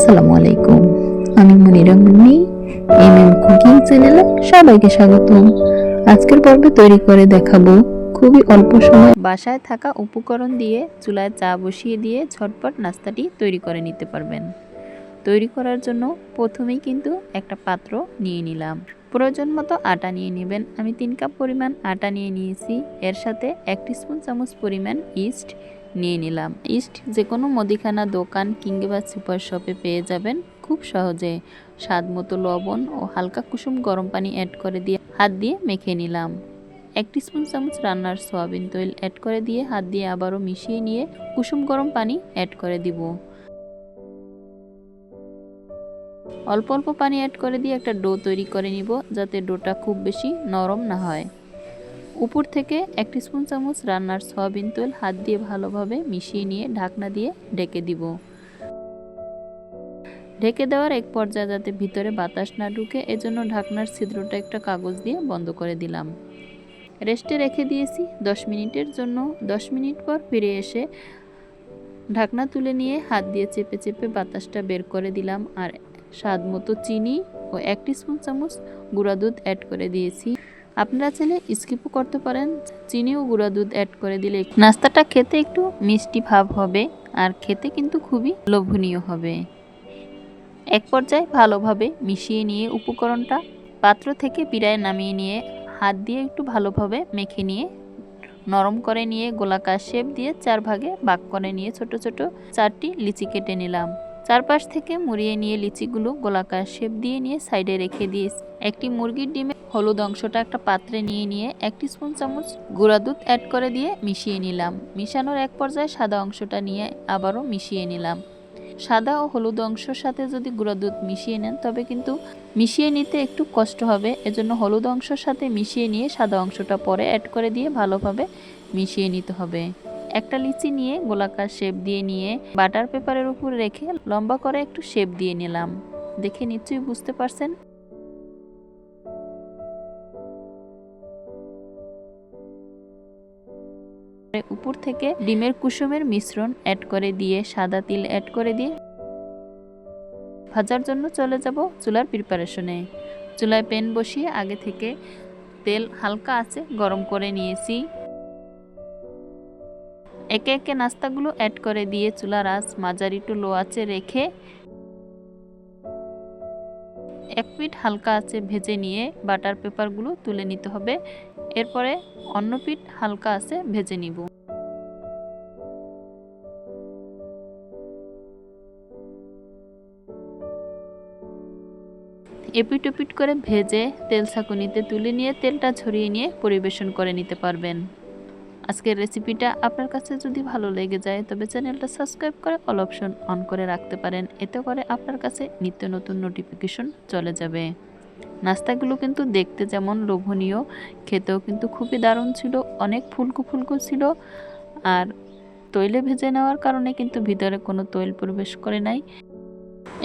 আসসালামু আলাইকুম। আমি মনিরা মুন্নি, কুকিং চ্যানেলে সবাইকে স্বাগতম। আজকের পর্বে তৈরি করে দেখাবো খুবই অল্প সময় বাসায় থাকা উপকরণ দিয়ে চুলায় চা বসিয়ে দিয়ে ঝটপট নাস্তাটি তৈরি করে নিতে পারবেন। তৈরি করার জন্য প্রথমেই কিন্তু একটা পাত্র নিয়ে নিলাম। প্রয়োজন মতো আটা নিয়ে নেবেন। আমি 3 কাপ পরিমাণ আটা নিয়ে নিয়েছি। এর সাথে 1 চামচ পরিমাণ ইস্ট নিয়ে নিলাম। ইস্ট যে কোনো মুদিখানা দোকান কিংবা সুপার শপে পেয়ে যাবেন খুব সহজে। স্বাদ মতো লবণ ও হালকা কুসুম গরম পানি অ্যাড করে দিয়ে হাত দিয়ে মেখে নিলাম। 1 চামচ রান্নার সয়াবিন তেল অ্যাড করে দিয়ে হাত দিয়ে আবারও মিশিয়ে নিয়ে কুসুম গরম পানি অ্যাড করে দিব। অল্প অল্প পানি অ্যাড করে দিয়ে একটা ডো তৈরি করে নিব, যাতে ডোটা খুব বেশি নরম না হয়। উপর থেকে 1 চামচ রান্নার সয়াবিন তেল হাত দিয়ে ভালোভাবে মিশিয়ে নিয়ে ঢাকনা দিয়ে ঢেকে দিব। ঢেকে দেওয়ার এক পর্যায়ে যাতে ভিতরে বাতাস না ঢুকে এজন্য ঢাকনার ছিদ্রটা একটা কাগজ দিয়ে বন্ধ করে দিলাম। রেস্টে রেখে দিয়েছি 10 মিনিটের জন্য। 10 মিনিট পর ফিরে এসে ঢাকনা তুলে নিয়ে হাত দিয়ে চেপে চেপে বাতাসটা বের করে দিলাম। আর স্বাদ মতো চিনি ও 1 চামচ গুঁড়া দুধ অ্যাড করে দিয়েছি। আপনারা চাইলে স্কিপও করতে পারেন। চিনি ও গুঁড়া দুধ অ্যাড করে দিলে নাস্তাটা খেতে একটু মিষ্টি ভাব হবে আর খেতে কিন্তু খুবই লোভনীয় হবে। এক পর্যায়ে ভালোভাবে মিশিয়ে নিয়ে উপকরণটা পাত্র থেকে পিড়ায় নামিয়ে নিয়ে হাত দিয়ে একটু ভালোভাবে মেখে নিয়ে নরম করে নিয়ে গোলাকার শেপ দিয়ে 4 ভাগে ভাগ করে নিয়ে ছোট ছোট 4টি লিচি কেটে নিলাম। চারপাশ থেকে মুড়িয়ে নিয়ে লিচিগুলো গোলাকার শেপ দিয়ে নিয়ে সাইডে রেখে দিয়ে একটি মুরগির ডিমের হলুদ অংশটা একটা পাত্রে নিয়ে 1 চামচ গুঁড়া দুধ অ্যাড করে দিয়ে মিশিয়ে নিলাম। মিশানোর এক পর্যায়ে সাদা অংশটা নিয়ে আবারও মিশিয়ে নিলাম। সাদা ও হলুদ অংশের সাথে যদি গুঁড়া দুধ মিশিয়ে নেন তবে কিন্তু মিশিয়ে নিতে একটু কষ্ট হবে, এজন্য হলুদ অংশের সাথে মিশিয়ে নিয়ে সাদা অংশটা পরে অ্যাড করে দিয়ে ভালোভাবে মিশিয়ে নিতে হবে। একটা লিচি নিয়ে গোলাকার শেপ দিয়ে নিয়ে বাটার পেপারের উপর রেখে লম্বা করে একটু শেপ দিয়ে নিলাম। দেখে নিশ্চয়ই বুঝতে পারছেন। উপর থেকে ডিমের কুসুমের মিশ্রণ অ্যাড করে দিয়ে সাদা তিল অ্যাড করে দিয়ে ভাজার জন্য চলে যাব চুলার প্রিপারেশনে। চুলায় প্যান বসিয়ে আগে থেকে তেল হালকা আছে গরম করে নিয়েছি। একে একে নাস্তাগুলো অ্যাড করে দিয়ে চুলার আঁচ মাঝারি টু লো আঁচে রেখে 1 পিঠ হালকা আঁচে ভেজে নিয়ে বাটার পেপারগুলো তুলে নিতে হবে। এরপরে অন্য পিঠ হালকা আঁচে ভেজে নিব। এপিট ওপিট করে ভেজে তেল ছাঁকুনিতে তুলে নিয়ে তেলটা ছড়িয়ে নিয়ে পরিবেশন করে নিতে পারবেন। আজকের রেসিপিটা আপনার কাছে যদি ভালো লেগে যায় তবে চ্যানেলটা সাবস্ক্রাইব করে অল অপশন অন করে রাখতে পারেন। এতে করে আপনার কাছে নিত্য নতুন নোটিফিকেশন চলে যাবে। নাস্তাগুলো কিন্তু দেখতে যেমন লোভনীয়, খেতেও কিন্তু খুবই দারুণ ছিল। অনেক ফুলকো ফুলকো ছিল আর তৈলে ভেজে নেওয়ার কারণে কিন্তু ভিতরে কোনো তৈল প্রবেশ করে নাই।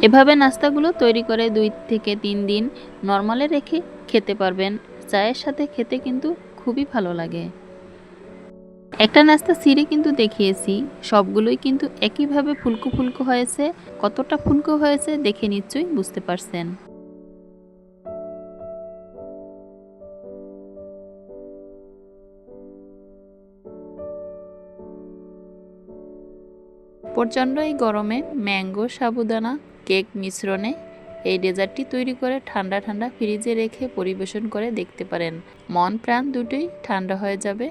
এভাবে নাস্তাগুলো তৈরি করে 2 থেকে 3 দিন নরমালে রেখে খেতে পারবেন। চায়ের সাথে খেতে কিন্তু খুবই ভালো লাগে। একটা নাস্তা ছিঁড়ে কিন্তু দেখিয়েছি, সবগুলোই কিন্তু একইভাবে ফুলকো ফুলকো হয়েছে। কতটা ফুলকো হয়েছে দেখে নিশ্চয়ই বুঝতে পারছেন। প্রচণ্ড এই গরমে ম্যাঙ্গো সাবুদানা কেক মিশ্রণে এই ডেজার্টটি তৈরি করে ঠান্ডা ঠান্ডা ফ্রিজে রেখে পরিবেশন করে দেখতে পারেন। মন প্রাণ দুটোই ঠান্ডা হয়ে যাবে।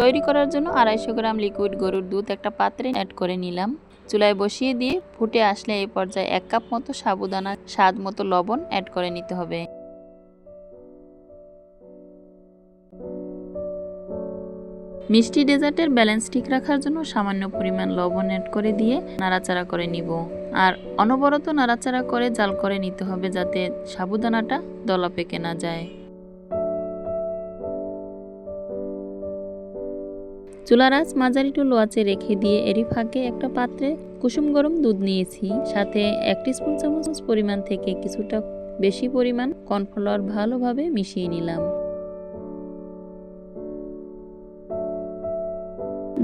তৈরি করার জন্য 250 গ্রাম লিকুইড গরুর দুধ একটা পাত্রে অ্যাড করে নিলাম। চুলায় বসিয়ে দিয়ে ফুটে আসলে এই পর্যায়ে 1 কাপ মতো সাবুদানা, স্বাদ মতো লবণ অ্যাড করে নিতে হবে। মিষ্টি ডেজার্টের ব্যালেন্স ঠিক রাখার জন্য সামান্য পরিমাণ লবণ অ্যাড করে দিয়ে নাড়াচাড়া করে নিব। আর অনবরত নাড়াচাড়া করে জাল করে নিতে হবে যাতে সাবুদানাটা দলা পেকে না যায়। চুলার আঁচ মাঝারি টু লো আঁচে রেখে দিয়ে এরই ফাঁকে একটা পাত্রে কুসুম গরম দুধ নিয়েছি, সাথে 1 টিস্পুন চামচ পরিমাণ থেকে কিছুটা বেশি পরিমাণ কর্নফ্লাওয়ার ভালোভাবে মিশিয়ে নিলাম।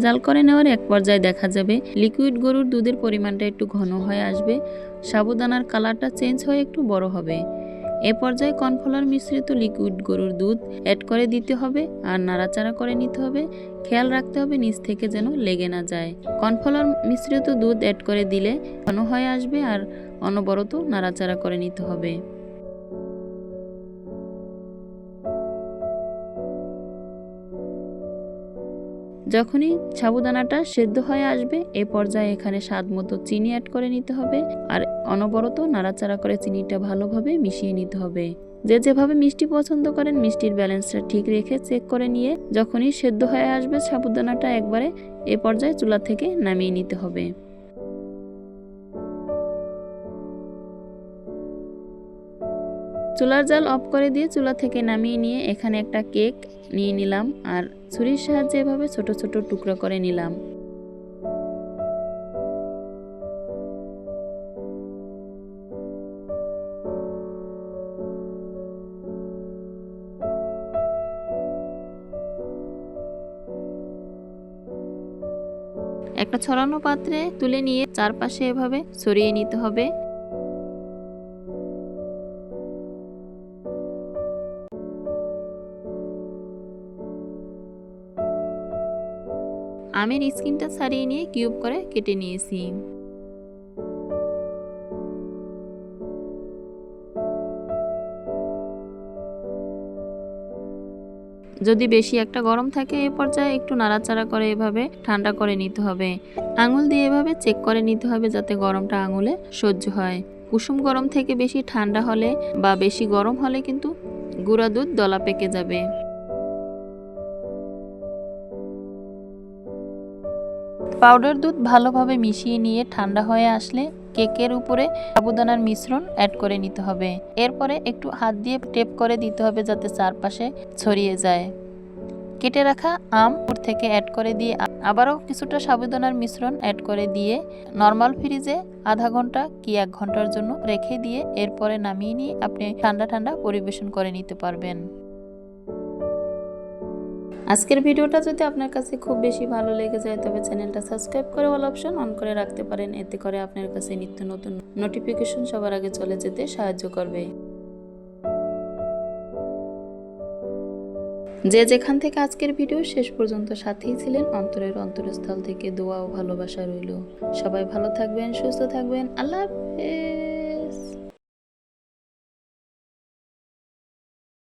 জাল করে নেওয়ার এক পর্যায়ে দেখা যাবে লিকুইড গরুর দুধের পরিমাণটা একটু ঘন হয়ে আসবে, সাবুদানার কালারটা চেঞ্জ হয়ে একটু বড় হবে। এ পর্যায়ে কর্নফ্লাওয়ার মিশ্রিত লিকুইড গরুর দুধ অ্যাড করে দিতে হবে আর নাড়াচাড়া করে নিতে হবে। খেয়াল রাখতে হবে নিচ থেকে যেন লেগে না যায়। কর্নফ্লাওয়ার মিশ্রিত দুধ অ্যাড করে দিলে ঘন হয়ে আসবে আর অনবরত নাড়াচাড়া করে নিতে হবে। যখনই সাবুদানাটা সেদ্ধ হয়ে আসবে এ পর্যায়ে এখানে স্বাদ মতো চিনি অ্যাড করে নিতে হবে আর অনবরত নাড়াচাড়া করে চিনিটা ভালোভাবে মিশিয়ে নিতে হবে। যে যেভাবে মিষ্টি পছন্দ করেন মিষ্টির ব্যালেন্সটা ঠিক রেখে চেক করে নিয়ে যখনই সেদ্ধ হয়ে আসবে সাবুদানাটা একবারে এ পর্যায়ে চুলা থেকে নামিয়ে নিতে হবে। চুলার জাল অফ করে দিয়ে চুলা থেকে নামিয়ে নিয়ে এখানে একটা কেক নিয়ে নিলাম আর ছুরির সাহায্যে এভাবে ছোট ছোট টুকরো করে নিলাম। একটা ছড়ানো পাত্রে তুলে নিয়ে চারপাশে এভাবে ছড়িয়ে নিতে হবে। আমের স্কিনটা ছাড়িয়ে নিয়ে কিউব করে কেটে নিয়েছি। যদি বেশি একটা গরম থাকে এ পর্যায়ে একটু নাড়াচাড়া করে এভাবে ঠান্ডা করে নিতে হবে। আঙুল দিয়ে এভাবে চেক করে নিতে হবে যাতে গরমটা আঙুলে সহ্য হয়। কুসুম গরম থেকে বেশি ঠান্ডা হলে বা বেশি গরম হলে কিন্তু গুঁড়া দুধ দলা পেকে যাবে। পাউডার দুধ ভালোভাবে মিশিয়ে নিয়ে ঠান্ডা হয়ে আসলে কেকের উপরে সাবুদানার মিশ্রণ অ্যাড করে নিতে হবে। এরপরে একটু হাত দিয়ে টেপ করে দিতে হবে যাতে চারপাশে ছড়িয়ে যায়। কেটে রাখা আম উপর থেকে অ্যাড করে দিয়ে আবারও কিছুটা সাবুদানার মিশ্রণ অ্যাড করে দিয়ে নর্মাল ফ্রিজে আধা ঘন্টা কি 1 ঘন্টার জন্য রেখে দিয়ে এরপরে নামিয়ে নিয়ে আপনি ঠান্ডা ঠান্ডা পরিবেশন করে নিতে পারবেন। আজকের ভিডিওটা যদি আপনার কাছে খুব বেশি ভালো লেগে যায় তবে চ্যানেলটা সাবস্ক্রাইব করে অল অপশন অন করে রাখতে পারেন, এতে করে আপনার কাছে নিত্য নতুন নোটিফিকেশন সবার আগে চলে যেতে সাহায্য করবে। যে যেখান থেকে আজকের ভিডিও শেষ পর্যন্ত সাথেই ছিলেন অন্তরের অন্তরস্থল থেকে দোয়া ও ভালোবাসা রইল। সবাই ভালো থাকবেন, সুস্থ থাকবেন। আল্লাহ হাফেজ।